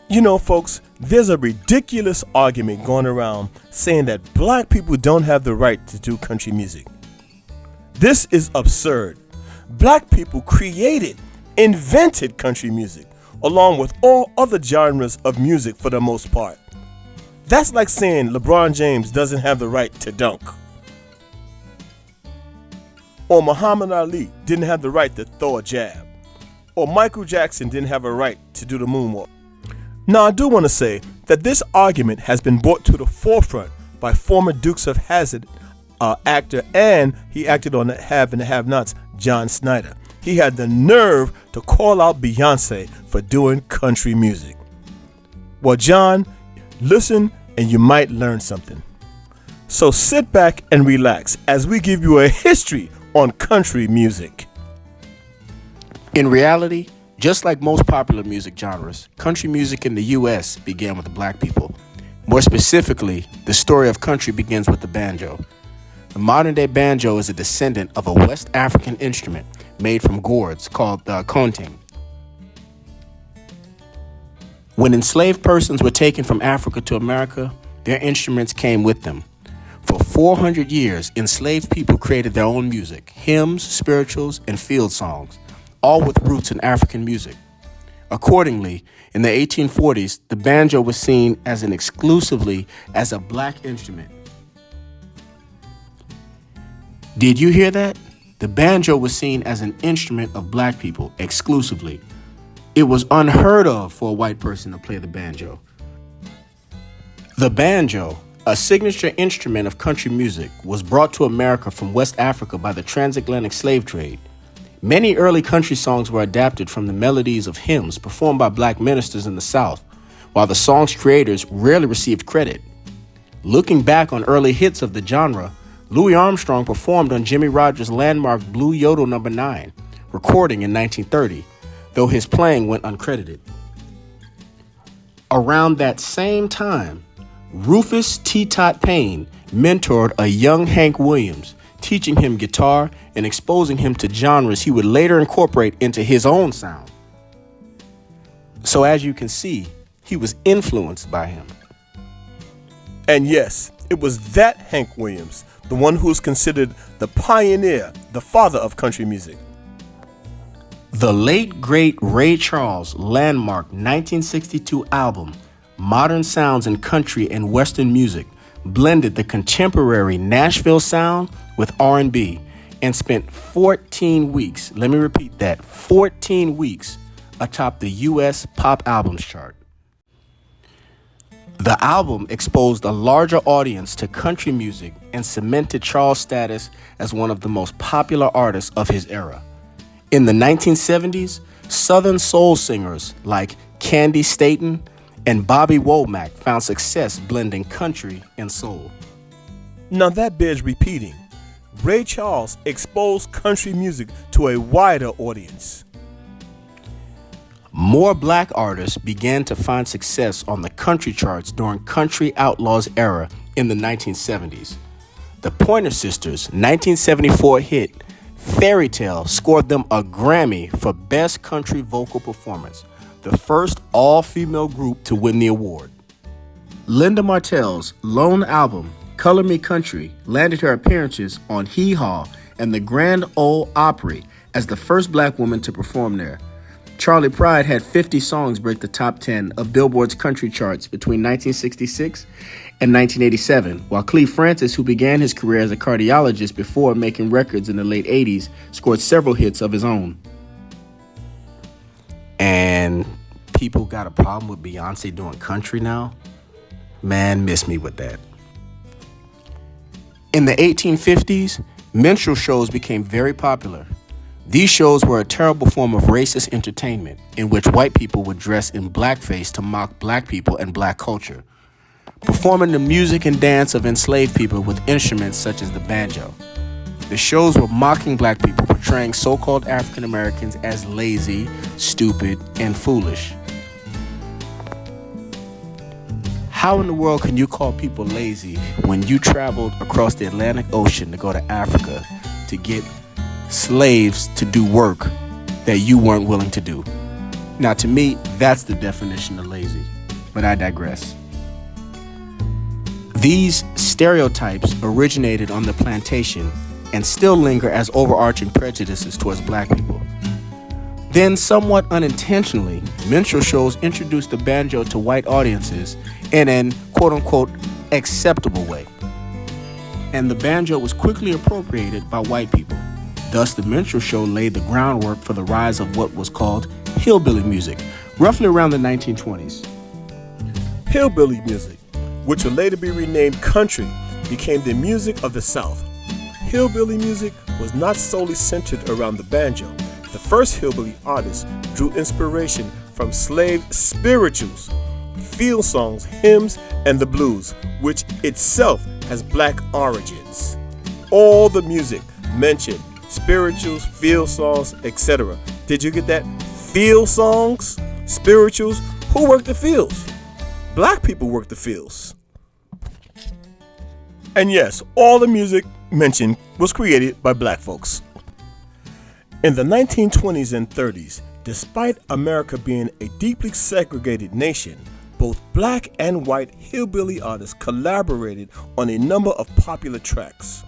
You know, folks, there's a ridiculous argument going around saying that black people don't have the right to do country music. This is absurd. Black people invented country music, along with all other genres of music for the most part. That's like saying LeBron James doesn't have the right to dunk. Or Muhammad Ali didn't have the right to throw a jab. Or Michael Jackson didn't have a right to do the moonwalk. Now, I do want to say that this argument has been brought to the forefront by former Dukes of Hazzard actor, and he acted on the Have and the Have-Nots, John Snyder. He had the nerve to call out Beyonce for doing country music. Well, John, listen and you might learn something. So sit back and relax as we give you a history on country music. In reality, just like most popular music genres, country music in the U.S. began with the black people. More specifically, the story of country begins with the banjo. The modern-day banjo is a descendant of a West African instrument made from gourds called the konting. When enslaved persons were taken from Africa to America, their instruments came with them. For 400 years, enslaved people created their own music, hymns, spirituals, and field songs, all with roots in African music. Accordingly, in the 1840s, the banjo was seen as exclusively as a black instrument. Did you hear that? The banjo was seen as an instrument of black people exclusively. It was unheard of for a white person to play the banjo. The banjo, a signature instrument of country music, was brought to America from West Africa by the transatlantic slave trade. Many early country songs were adapted from the melodies of hymns performed by black ministers in the South, while the song's creators rarely received credit. Looking back on early hits of the genre, Louis Armstrong performed on Jimmie Rodgers' landmark Blue Yodel No. 9, recording in 1930, though his playing went uncredited. Around that same time, Rufus T. Tot Payne mentored a young Hank Williams, teaching him guitar and exposing him to genres he would later incorporate into his own sound. So as you can see, he was influenced by him. And yes, it was that Hank Williams, the one who is considered the pioneer, the father of country music. The late, great Ray Charles' landmark 1962 album, Modern Sounds in Country and Western Music, blended the contemporary Nashville sound with R&B and spent 14 weeks, let me repeat that, 14 weeks atop the U.S. pop albums chart. The album exposed a larger audience to country music and cemented Charles' status as one of the most popular artists of his era. In the 1970s, Southern soul singers like Candy Staton and Bobby Womack found success blending country and soul. Now that bears repeating. Ray Charles exposed country music to a wider audience. More black artists began to find success on the country charts during Country Outlaws era in the 1970s. The Pointer Sisters' 1974 hit, Fairy Tale, scored them a Grammy for Best Country Vocal Performance, the first all-female group to win the award. Linda Martell's lone album, Color Me Country, landed her appearances on Hee Haw and the Grand Ole Opry as the first black woman to perform there. Charlie Pride had 50 songs break the top 10 of Billboard's country charts between 1966 and 1987, while Cleve Francis, who began his career as a cardiologist before making records in the late 80s, scored several hits of his own. And people got a problem with Beyonce doing country now? Man, miss me with that. In the 1850s, minstrel shows became very popular. These shows were a terrible form of racist entertainment in which white people would dress in blackface to mock black people and black culture, performing the music and dance of enslaved people with instruments such as the banjo. The shows were mocking black people, portraying so-called African Americans as lazy, stupid, and foolish. How in the world can you call people lazy when you traveled across the Atlantic Ocean to go to Africa to get slaves to do work that you weren't willing to do? Now, to me, that's the definition of lazy, but I digress. These stereotypes originated on the plantation and still linger as overarching prejudices towards black people. Then, somewhat unintentionally, minstrel shows introduced the banjo to white audiences in an quote-unquote acceptable way. And the banjo was quickly appropriated by white people. Thus, the minstrel show laid the groundwork for the rise of what was called hillbilly music, roughly around the 1920s. Hillbilly music, which would later be renamed country, became the music of the South. Hillbilly music was not solely centered around the banjo. The first hillbilly artists drew inspiration from slave spirituals, field songs, hymns, and the blues, which itself has black origins. All the music mentioned, spirituals, field songs, etc. Did you get that? Field songs, spirituals. Who worked the fields? Black people worked the fields. And yes, all the music mentioned was created by black folks. In the 1920s and 30s, despite America being a deeply segregated nation, both black and white hillbilly artists collaborated on a number of popular tracks.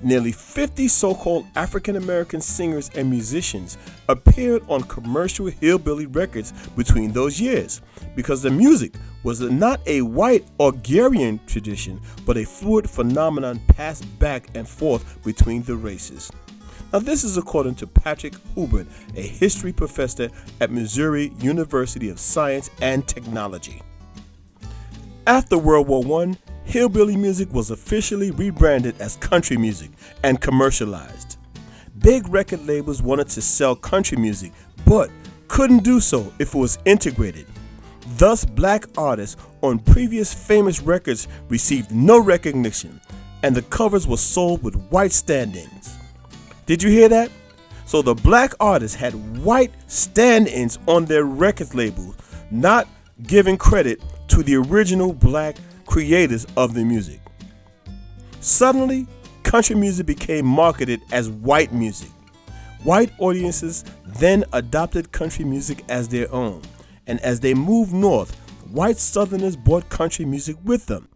Nearly 50 so-called African-American singers and musicians appeared on commercial hillbilly records between those years, because the music was not a white or Aryan tradition, but a fluid phenomenon passed back and forth between the races. Now, this is according to Patrick Hubert, a history professor at Missouri University of Science and Technology. After World War I, hillbilly music was officially rebranded as country music and commercialized. Big record labels wanted to sell country music, but couldn't do so if it was integrated. Thus, black artists on previous famous records received no recognition, and the covers were sold with white stand-ins. Did you hear that? So the black artists had white stand-ins on their record labels, not giving credit to the original black creators of the music. Suddenly, country music became marketed as white music. White audiences then adopted country music as their own, and as they moved north, white Southerners brought country music with them,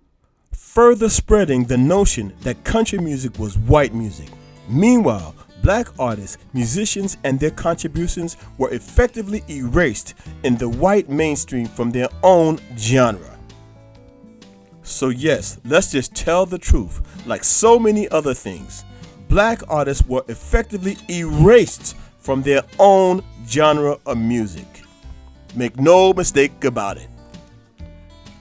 further spreading the notion that country music was white music. Meanwhile, black artists, musicians, and their contributions were effectively erased in the white mainstream from their own genre. So yes, let's just tell the truth. Like so many other things, black artists were effectively erased from their own genre of music. Make no mistake about it.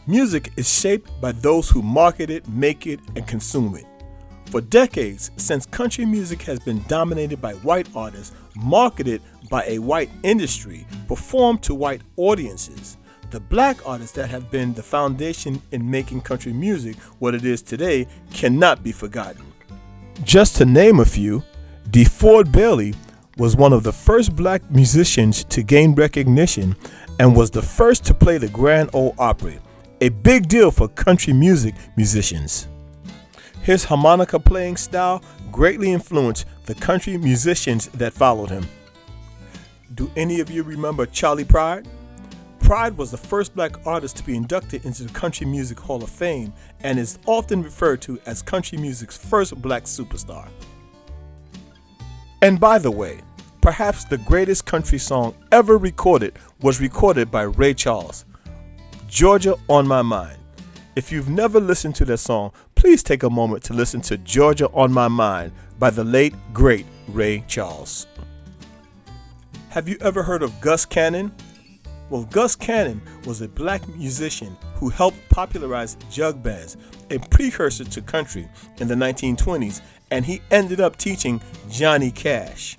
Music is shaped by those who market it, make it, and consume it. For decades, since country music has been dominated by white artists, marketed by a white industry, performed to white audiences, the black artists that have been the foundation in making country music what it is today cannot be forgotten. Just to name a few, DeFord Bailey was one of the first black musicians to gain recognition and was the first to play the Grand Ole Opry, a big deal for country music musicians. His harmonica playing style greatly influenced the country musicians that followed him. Do any of you remember Charlie Pride? Pride was the first black artist to be inducted into the Country Music Hall of Fame and is often referred to as country music's first black superstar. And by the way, perhaps the greatest country song ever recorded was recorded by Ray Charles, Georgia on My Mind. If you've never listened to that song, please take a moment to listen to Georgia on My Mind by the late, great Ray Charles. Have you ever heard of Gus Cannon? Well, Gus Cannon was a black musician who helped popularize jug bands, a precursor to country in the 1920s, and he ended up teaching Johnny Cash.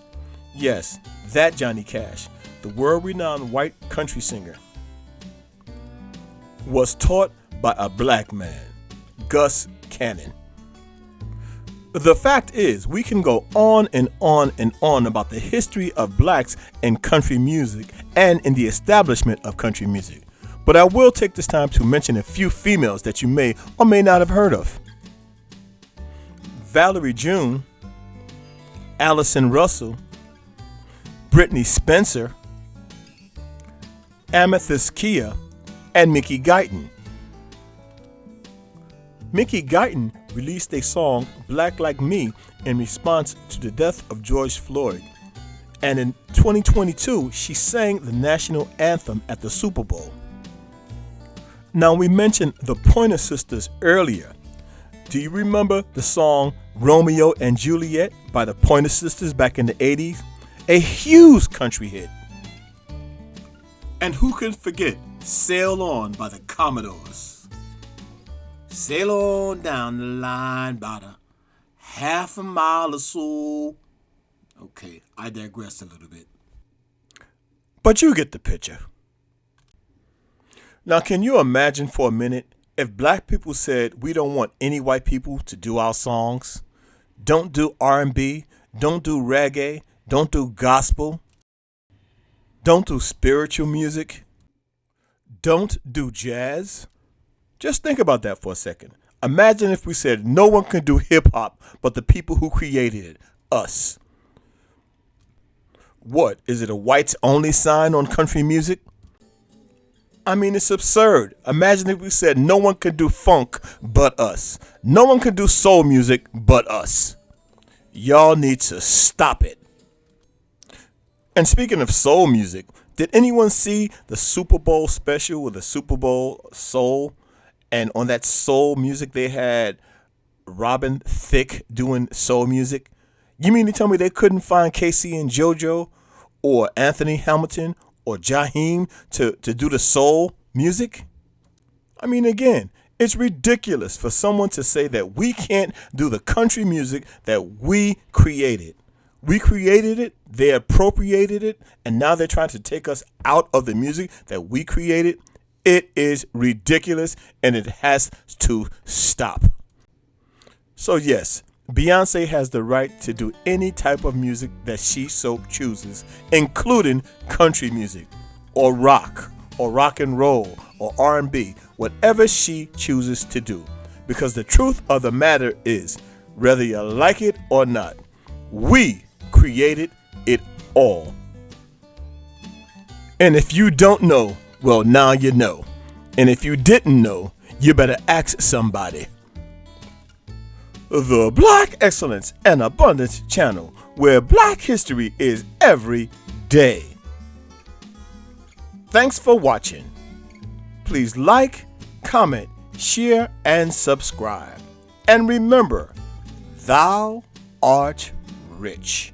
Yes, that Johnny Cash, the world-renowned white country singer, was taught by a black man, Gus Cannon. The fact is, we can go on and on and on about the history of blacks in country music and in the establishment of country music, but I will take this time to mention a few females that you may or may not have heard of. Valerie June, Allison Russell, Brittany Spencer, Amethyst Kia, and Mickey Guyton. Mickey Guyton released a song, Black Like Me, in response to the death of George Floyd. And in 2022, she sang the national anthem at the Super Bowl. Now, we mentioned the Pointer Sisters earlier. Do you remember the song Romeo and Juliet by the Pointer Sisters back in the 80s? A huge country hit. And who can forget Sail On by the Commodores? Sail on down the line about a half a mile or so. Okay, I digress a little bit. But you get the picture. Now, can you imagine for a minute if black people said we don't want any white people to do our songs? Don't do R&B, don't do reggae, don't do gospel, don't do spiritual music, don't do jazz. Just think about that for a second. Imagine if we said no one can do hip-hop but the people who created it, us. What, is it a whites-only sign on country music? I mean, it's absurd. Imagine if we said no one can do funk but us. No one can do soul music but us. Y'all need to stop it. And speaking of soul music, did anyone see the Super Bowl special with the Super Bowl Soul? And on that soul music, they had Robin Thicke doing soul music. You mean to tell me they couldn't find Casey and JoJo or Anthony Hamilton or Jaheim to do the soul music? I mean, again, it's ridiculous for someone to say that we can't do the country music that we created. We created it, they appropriated it, and now they're trying to take us out of the music that we created. It is ridiculous, and it has to stop. So yes, Beyonce has the right to do any type of music that she so chooses, including country music, or rock and roll, or R&B, whatever she chooses to do. Because the truth of the matter is, whether you like it or not, we created it all. And if you don't know, well, now you know. And if you didn't know, you better ask somebody. The Black Excellence and Abundance channel, where Black history is every day. Thanks for watching. Please like, comment, share, and subscribe. And remember, thou art rich.